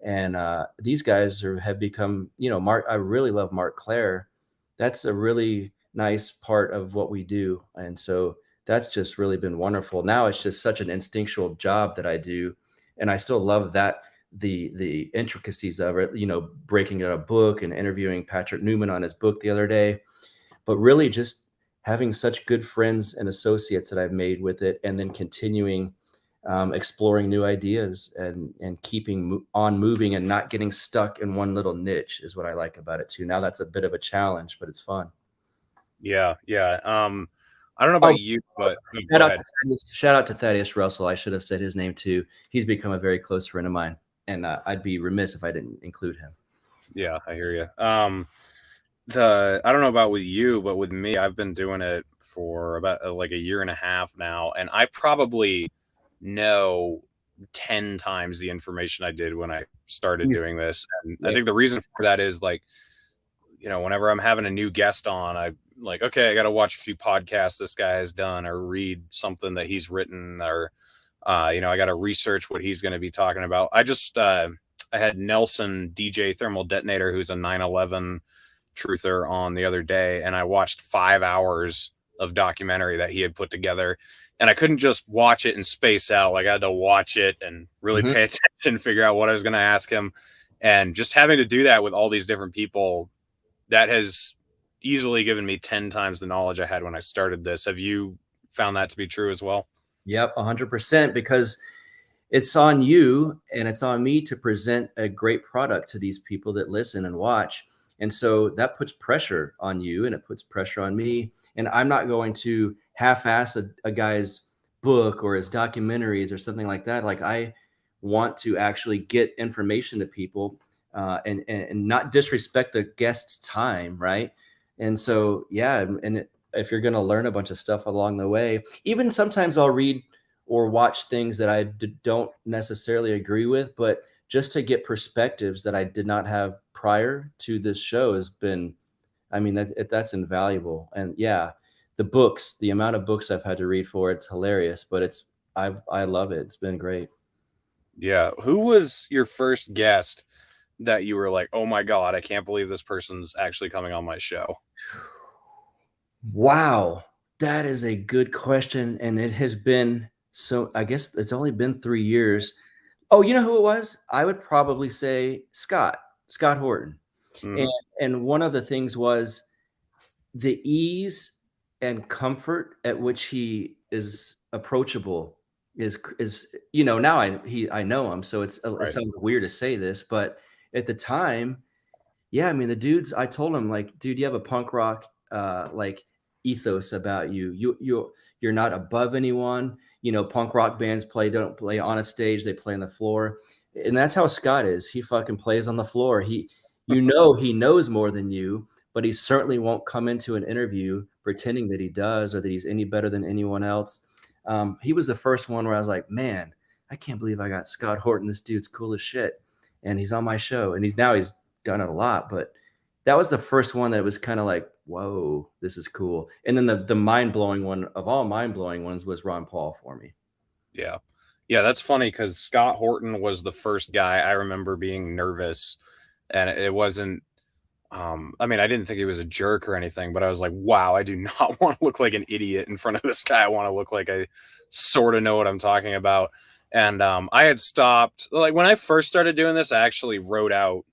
And these guys have become, Mark. I really love Mark Claire. That's a really nice part of what we do. And so that's just really been wonderful. Now it's just such an instinctual job that I do. And I still love that the intricacies of it, breaking out a book and interviewing Patrick Newman on his book the other day, but really just having such good friends and associates that I've made with it, and then continuing exploring new ideas and keeping on moving and not getting stuck in one little niche is what I like about it too. Now that's a bit of a challenge, but it's fun. Yeah. I don't know about you, but shout out to Thaddeus Russell. I should have said his name too. He's become a very close friend of mine, and I'd be remiss if I didn't include him. Yeah, I hear you. I don't know about with you, but with me, I've been doing it for about like a year and a half now, and I probably know 10 times the information I did when I started doing this. And I think the reason for that is like, whenever I'm having a new guest on, I like, okay, I got to watch a few podcasts this guy has done, or read something that he's written, or, I got to research what he's going to be talking about. I had Nelson DJ Thermal Detonator, who's a 9/11 truther, on the other day, and I watched 5 hours of documentary that he had put together, and I couldn't just watch it and space out. Like, I had to watch it and really pay attention, figure out what I was going to ask him. And just having to do that with all these different people, that has easily given me 10 times the knowledge I had when I started this. Have you found that to be true as well? Yep, 100%, because it's on you and it's on me to present a great product to these people that listen and watch. And so that puts pressure on you, and it puts pressure on me. And I'm not going to half-ass a guy's book or his documentaries or something like that. Like, I want to actually get information to people and not disrespect the guest's time, right? And so, yeah, and if you're going to learn a bunch of stuff along the way, even sometimes I'll read or watch things that I don't necessarily agree with, but just to get perspectives that I did not have prior to this show has been, I mean, that's invaluable. And yeah, the amount of books I've had to read for, it's hilarious, but I love it. It's been great. Yeah. Who was your first guest that you were like, oh my God, I can't believe this person's actually coming on my show? Wow, that is a good question, and it has been so. I guess it's only been 3 years. Oh, you know who it was? I would probably say Scott Horton. And Mhm. and one of the things was the ease and comfort at which he is approachable is now I know him, so it Right. sounds weird to say this, but at the time, yeah, I mean, I told him, like, dude, you have a punk rock like ethos about you. You're not above anyone. Punk rock bands don't play on a stage, they play on the floor. And that's how Scott is. He fucking plays on the floor. He knows more than you, but he certainly won't come into an interview pretending that he does or that he's any better than anyone else. He was the first one where I was like, man, I can't believe I got Scott Horton. This dude's cool as shit. And he's on my show. And he's done it a lot, but that was the first one that was kind of like, whoa, this is cool. And then the mind-blowing one of all mind-blowing ones was Ron Paul for me. Yeah. Yeah, that's funny because Scott Horton was the first guy I remember being nervous. And it wasn't, I mean, I didn't think he was a jerk or anything, but I was like, wow, I do not want to look like an idiot in front of this guy. I want to look like I sort of know what I'm talking about. And I had stopped, like, when I first started doing this, I actually wrote out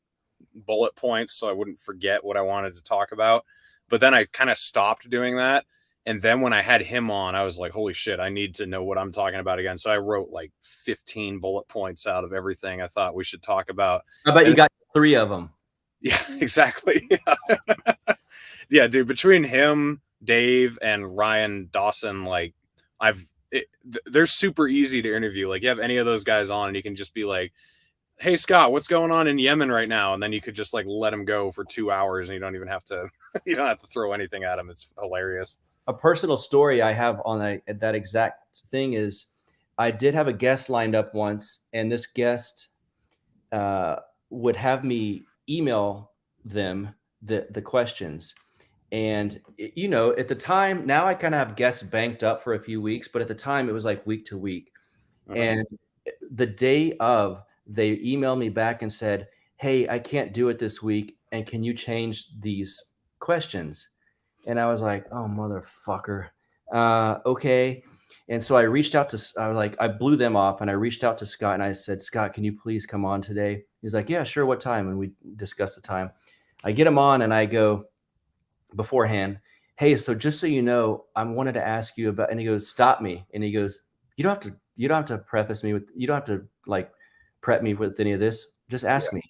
bullet points so I wouldn't forget what I wanted to talk about. But then I kind of stopped doing that. And then when I had him on, I was like, holy shit, I need to know what I'm talking about again. So I wrote like 15 bullet points out of everything I thought we should talk about. I bet you And got 3 of them. yeah, exactly. Yeah, dude, between him, Dave, and Ryan Dawson, like, they're super easy to interview. Like, you have any of those guys on and you can just be like, hey, Scott, what's going on in Yemen right now? And then you could just like let him go for 2 hours and you don't even have to, you don't have to throw anything at him. It's hilarious. A personal story I have on that exact thing is I did have a guest lined up once, and this guest would have me email them the questions. And at the time, now I kind of have guests banked up for a few weeks, but at the time it was like week to week. And the day of, they emailed me back and said, hey, I can't do it this week, and can you change these questions? And I was like, oh, motherfucker. Okay. And so I reached out I blew them off, and I reached out to Scott and I said, Scott, can you please come on today? He's like, yeah, sure. What time? And we discussed the time. I get him on and I go beforehand, hey, so just so you know, I wanted to ask you about, and he goes, stop me. And he goes, you don't have to preface me with, you don't have to like prep me with any of this. Just ask me.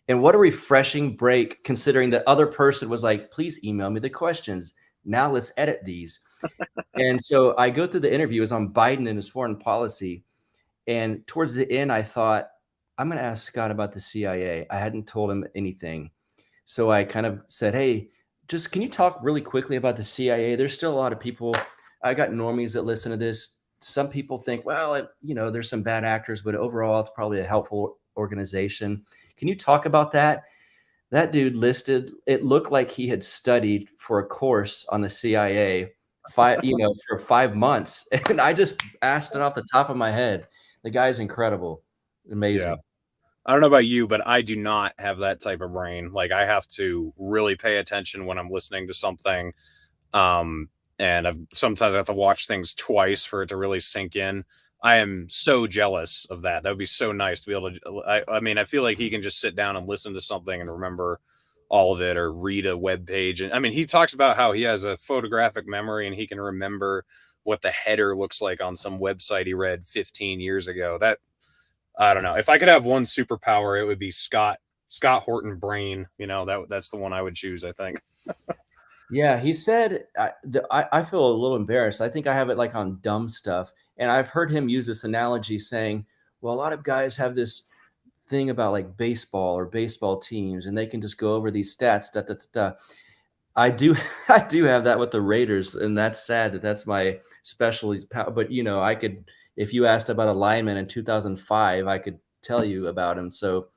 And what a refreshing break, considering the other person was like, please email me the questions. Now let's edit these. And so I go through the interview. It was on Biden and his foreign policy. And towards the end, I thought, I'm going to ask Scott about the CIA. I hadn't told him anything. So I kind of said, hey, just can you talk really quickly about the CIA? There's still a lot of people. I got normies that listen to this. Some people think, well, there's some bad actors, but overall, it's probably a helpful organization. Can you talk about that? That dude it looked like he had studied for a course on the CIA for 5 months. And I just asked it off the top of my head. The guy's incredible. Amazing. Yeah. I don't know about you, but I do not have that type of brain. Like, I have to really pay attention when I'm listening to something. And sometimes I have to watch things twice for it to really sink in. I am so jealous of that. That would be so nice to be able to. I mean, I feel like he can just sit down and listen to something and remember all of it, or read a web page. And I mean, he talks about how he has a photographic memory and he can remember what the header looks like on some website he read 15 years ago. That, I don't know. If I could have one superpower, it would be Scott Horton brain. That's the one I would choose, I think. Yeah, he said, I feel a little embarrassed. I think I have it like on dumb stuff. And I've heard him use this analogy saying, well, a lot of guys have this thing about like baseball or baseball teams, and they can just go over these stats. Da, da, da, da. I do have that with the Raiders, and that's sad that that's my specialty. But I could, if you asked about a lineman in 2005, I could tell you about him. So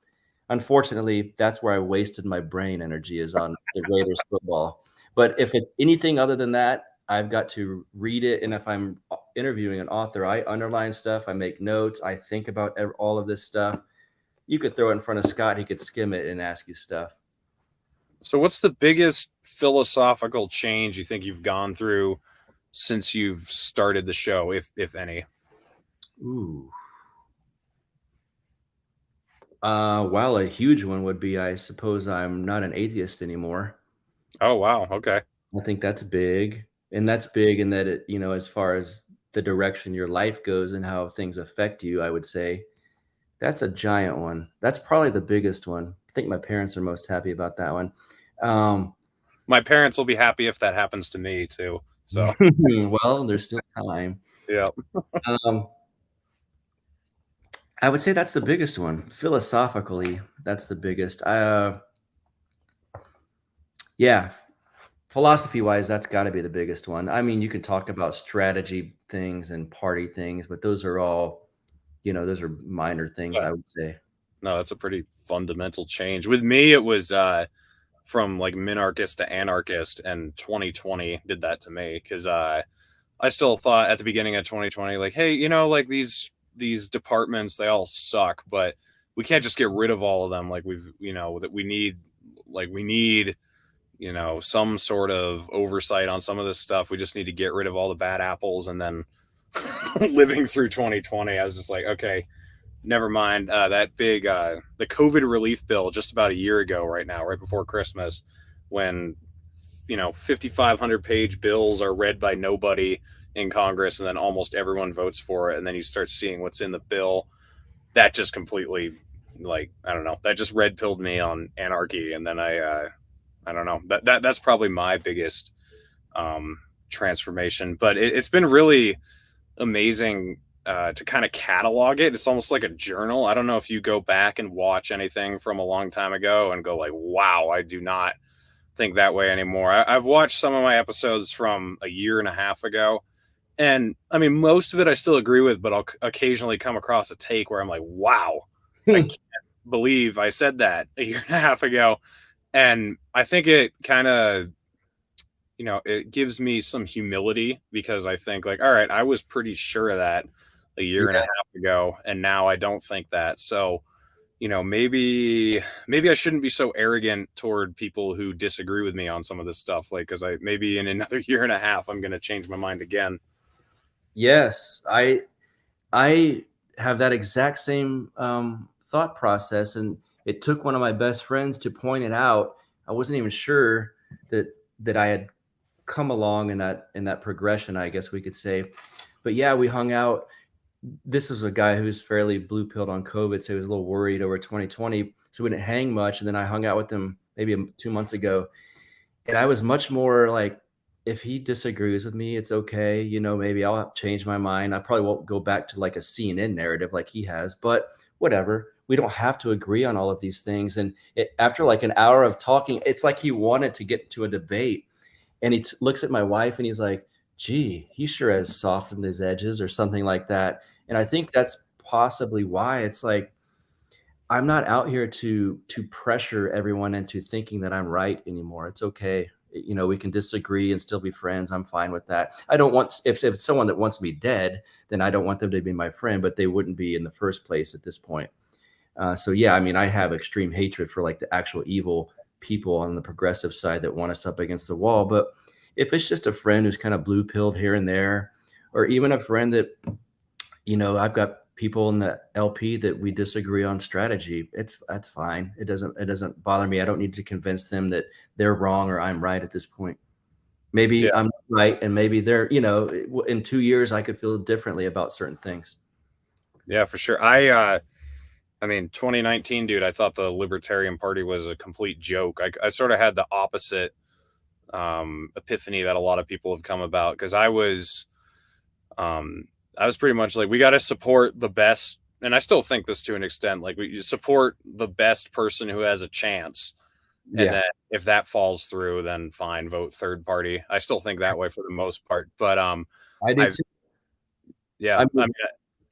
unfortunately, that's where I wasted my brain energy, is on the Raiders football. But if it's anything other than that, I've got to read it. And if I'm interviewing an author, I underline stuff, I make notes, I think about all of this stuff. You could throw it in front of Scott, he could skim it and ask you stuff. So what's the biggest philosophical change you think you've gone through since you've started the show, if any? Ooh. Well, a huge one would be, I suppose I'm not an atheist anymore. Oh, wow. Okay. I think that's big. And that's big in that it, you know, as far as the direction your life goes and how things affect you, I would say that's a giant one. That's probably the biggest one. I think my parents are most happy about that one. My parents will be happy if that happens to me too. So, well, there's still time. yeah. I would say that's the biggest one. Philosophically, that's the biggest. Yeah, philosophy-wise, that's got to be the biggest one. I mean, you can talk about strategy things and party things, but those are all, you know, those are minor things, I would say. No, that's a pretty fundamental change. With me, it was from like minarchist to anarchist, and 2020 did that to me because I still thought at the beginning of 2020, like, hey, you know, like these departments, they all suck, but we can't just get rid of all of them. Like you know, that we need, you know, some sort of oversight on some of this stuff. We just need to get rid of all the bad apples. And then living through 2020, I was just like, okay, never mind. That big, the COVID relief bill just about a year ago right now, right before Christmas, when, you know, 5,500 page bills are read by nobody in Congress and then almost everyone votes for it. And then you start seeing what's in the bill. That just completely, like, I don't know, that just red pilled me on anarchy. And then I don't know, that's probably my biggest transformation, but it's been really amazing to kind of catalog it. It's almost like a journal. I don't know if you go back and watch anything from a long time ago and go like, wow, I do not think that way anymore. I've watched some of my episodes from a year and a half ago, and I mean, most of it I still agree with, but I'll occasionally come across a take where I'm like, wow, I can't believe I said that a year and a half ago. And I think it kind of, you know, it gives me some humility because I think like, all right, I was pretty sure of that a year and a half ago, and now I don't think that. So, you know, maybe I shouldn't be so arrogant toward people who disagree with me on some of this stuff. Like, because maybe in another year and a half, I'm going to change my mind again. Yes, I have that exact same thought process, and it took one of my best friends to point it out. I wasn't even sure that I had come along in that progression, I guess we could say. But yeah, we hung out. This was a guy who was fairly blue pilled on COVID, so he was a little worried over 2020. So we didn't hang much. And then I hung out with him maybe 2 months ago, and I was much more like, if he disagrees with me, it's okay. You know, maybe I'll change my mind. I probably won't go back to like a CNN narrative like he has, but whatever. We don't have to agree on all of these things. And after like an hour of talking, it's like he wanted to get to a debate. And he looks at my wife and he's like, gee, he sure has softened his edges or something like that. And I think that's possibly why it's like, I'm not out here to pressure everyone into thinking that I'm right anymore. It's okay. You know, we can disagree and still be friends. I'm fine with that. I don't want, if it's someone that wants me dead, then I don't want them to be my friend, but they wouldn't be in the first place at this point. So yeah, I mean, I have extreme hatred for like the actual evil people on the progressive side that want us up against the wall. But if it's just a friend who's kind of blue pilled here and there, or even a friend that, you know, I've got people in the LP that we disagree on strategy, that's fine. It doesn't bother me. I don't need to convince them that they're wrong or I'm right at this point. Maybe I'm right, and maybe they're, you know, in 2 years I could feel differently about certain things. Yeah, for sure. I mean, 2019, dude, I thought the Libertarian Party was a complete joke. I sort of had the opposite epiphany that a lot of people have come about, because I was pretty much like, we got to support the best. And I still think this to an extent, like we support the best person who has a chance. And then if that falls through, then fine, vote third party. I still think that way for the most part. But I do too. Yeah. I mean,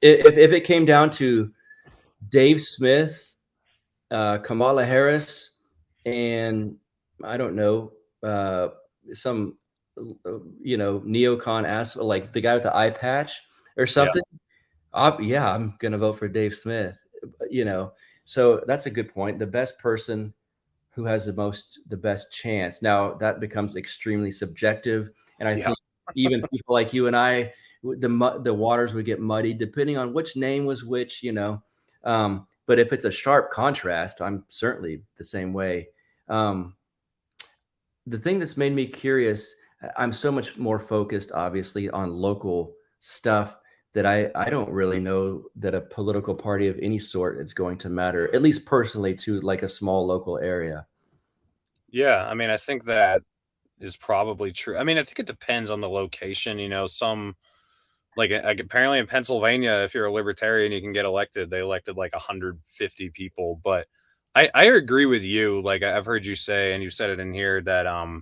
if it came down to Dave Smith, Kamala Harris, and I don't know, some neocon ass, like the guy with the eye patch or something, yeah, I'm gonna vote for Dave Smith. So that's a good point. The best person who has the best chance. Now that becomes extremely subjective, and I think even people like you and I, the waters would get muddied depending on which name was which. But if it's a sharp contrast, I'm certainly the same way. The thing that's made me curious, I'm so much more focused, obviously, on local stuff that I don't really know that a political party of any sort is going to matter, at least personally, to like a small local area. Yeah, I mean, I think that is probably true. I mean, I think it depends on the location. Some like apparently in Pennsylvania, if you're a libertarian, you can get elected. They elected like 150 people, but I agree with you. Like I've heard you say, and you said it in here that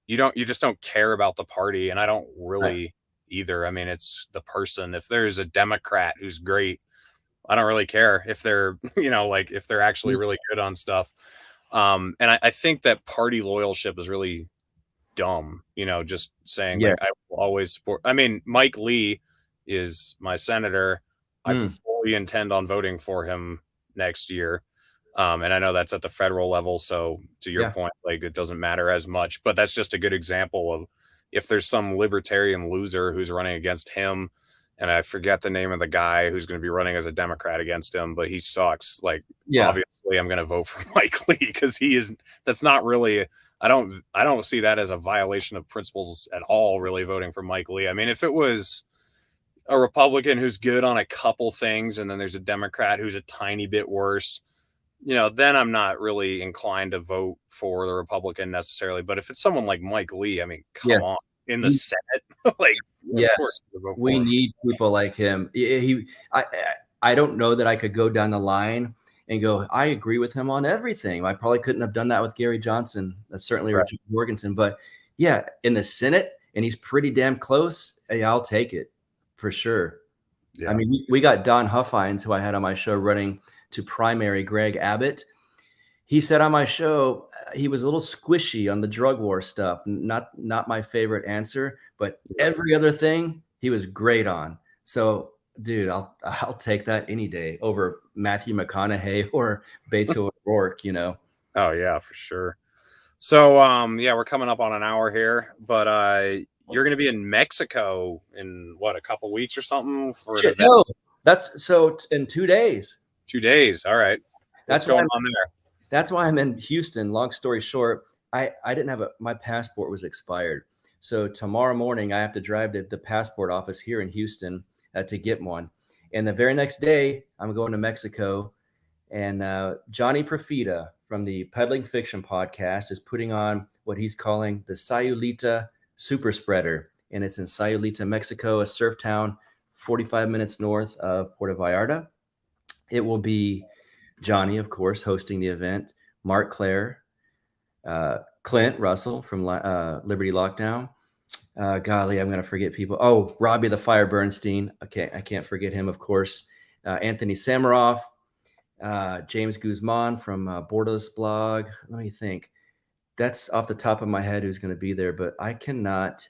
you just don't care about the party, and I don't really either. I mean, it's the person. If there's a Democrat who's great, I don't really care if they're like if they're actually really good on stuff. And I think that party loyalship is really dumb, just saying like I will always support. I mean, Mike Lee is my senator. I fully intend on voting for him next year. And I know that's at the federal level. So to your point, like it doesn't matter as much, but that's just a good example of if there's some libertarian loser who's running against him, and I forget the name of the guy who's going to be running as a Democrat against him, but he sucks. Like, obviously I'm going to vote for Mike Lee because that's not really, I don't see that as a violation of principles at all, really voting for Mike Lee. I mean, if it was a Republican who's good on a couple things, and then there's a Democrat who's a tiny bit worse, then I'm not really inclined to vote for the Republican necessarily. But if it's someone like Mike Lee, I mean, come on, in the Senate, like, we need people like him. I don't know that I could go down the line and go, I agree with him on everything. I probably couldn't have done that with Gary Johnson. That's certainly Richard Jorgensen. But yeah, in the Senate, and he's pretty damn close. Hey, I'll take it for sure. Yeah. I mean, we got Don Huffines, who I had on my show, running to primary Greg Abbott. He said on my show he was a little squishy on the drug war stuff. Not my favorite answer, but every other thing he was great on. So, dude, I'll take that any day over Matthew McConaughey or Beto O'Rourke. Oh yeah, for sure. So we're coming up on an hour here, but you're going to be in Mexico in what, a couple weeks or something for an event? No, that's so in 2 days. 2 days. All right. What's going on there? That's why I'm in Houston. Long story short, I didn't have my passport was expired. So tomorrow morning I have to drive to the passport office here in Houston to get one. And the very next day I'm going to Mexico, and Johnny Profita from the Peddling Fiction podcast is putting on what he's calling the Sayulita Super Spreader. And it's in Sayulita, Mexico, a surf town 45 minutes north of Puerto Vallarta. It will be Johnny, of course, hosting the event, Mark Claire, Clint Russell from Liberty Lockdown. Golly, I'm going to forget people. Oh, Robbie the Fire Bernstein. Okay, I can't forget him, of course. Anthony Samaroff, James Guzman from Borderless Blog. Let me think. That's off the top of my head who's going to be there, but I cannot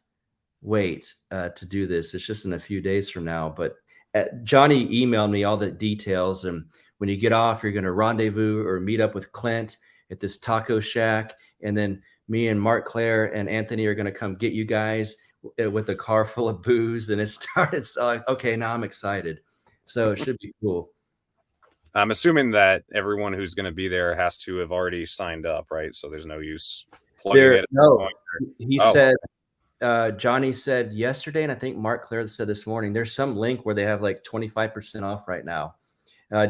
wait to do this. It's just in a few days from now, but Johnny emailed me all the details, and when you get off, you're going to rendezvous or meet up with Clint at this taco shack, and then me and Mark Claire and Anthony are going to come get you guys with a car full of booze. And it started. So like, okay, now I'm excited. So it should be cool. I'm assuming that everyone who's going to be there has to have already signed up, right? So there's no use plugging it. No, he said. Johnny said yesterday, and I think Mark Claire said this morning, there's some link where they have like 25% off right now.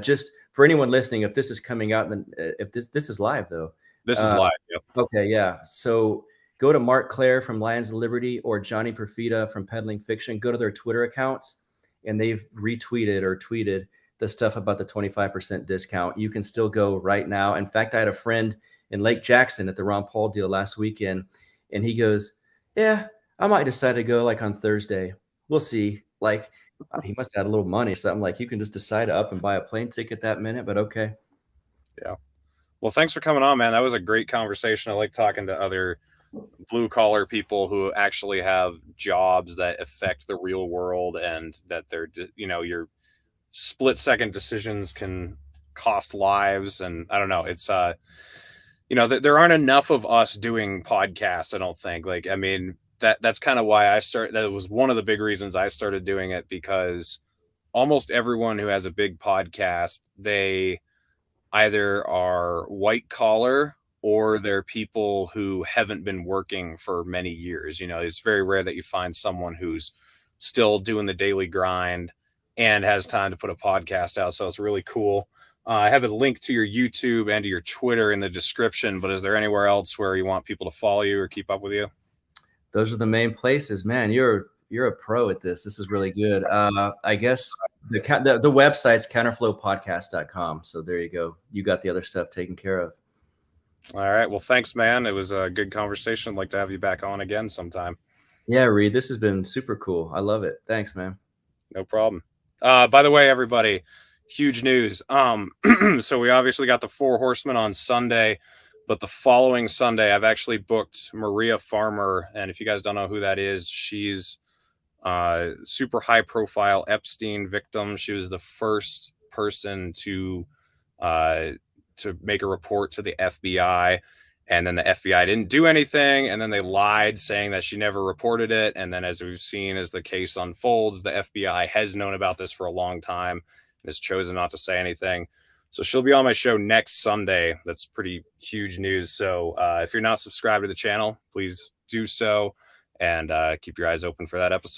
Just for anyone listening, if this is coming out, then if this is live though. This is live. Yep. Okay, yeah. So go to Mark Claire from Lions of Liberty or Johnny Profita from Peddling Fiction. Go to their Twitter accounts, and they've retweeted or tweeted the stuff about the 25% discount. You can still go right now. In fact, I had a friend in Lake Jackson at the Ron Paul deal last weekend, and he goes, yeah, I might decide to go like on Thursday. We'll see. Like he must have had a little money or something. Like you can just decide up and buy a plane ticket that minute, but okay. Yeah. Well, thanks for coming on, man. That was a great conversation. I like talking to other blue collar people who actually have jobs that affect the real world, and that they're, you know, your split second decisions can cost lives. And I don't know, it's you know, there aren't enough of us doing podcasts, I don't think. Like, I mean, that's kind of why that was one of the big reasons I started doing it, because almost everyone who has a big podcast, they either are white collar or they're people who haven't been working for many years. You know, it's very rare that you find someone who's still doing the daily grind and has time to put a podcast out. So it's really cool. I have a link to your YouTube and to your Twitter in the description, but is there anywhere else where you want people to follow you or keep up with you? Those are the main places, man. You're a pro at this. This is really good. I guess the website's counterflowpodcast.com. So there you go. You got the other stuff taken care of. All right. Well, thanks, man. It was a good conversation. I'd like to have you back on again sometime. Yeah, Reed, this has been super cool. I love it. Thanks, man. No problem. By the way, everybody, huge news. So we obviously got the 4 Horsemen on Sunday, but the following Sunday, I've actually booked Maria Farmer. And if you guys don't know who that is, she's super high profile Epstein victim. She was the first person to make a report to the FBI, and then the FBI didn't do anything, and then they lied saying that she never reported it. And then, as we've seen, as the case unfolds, the FBI has known about this for a long time and has chosen not to say anything. So she'll be on my show next Sunday. That's pretty huge news. So if you're not subscribed to the channel, please do so, and keep your eyes open for that episode.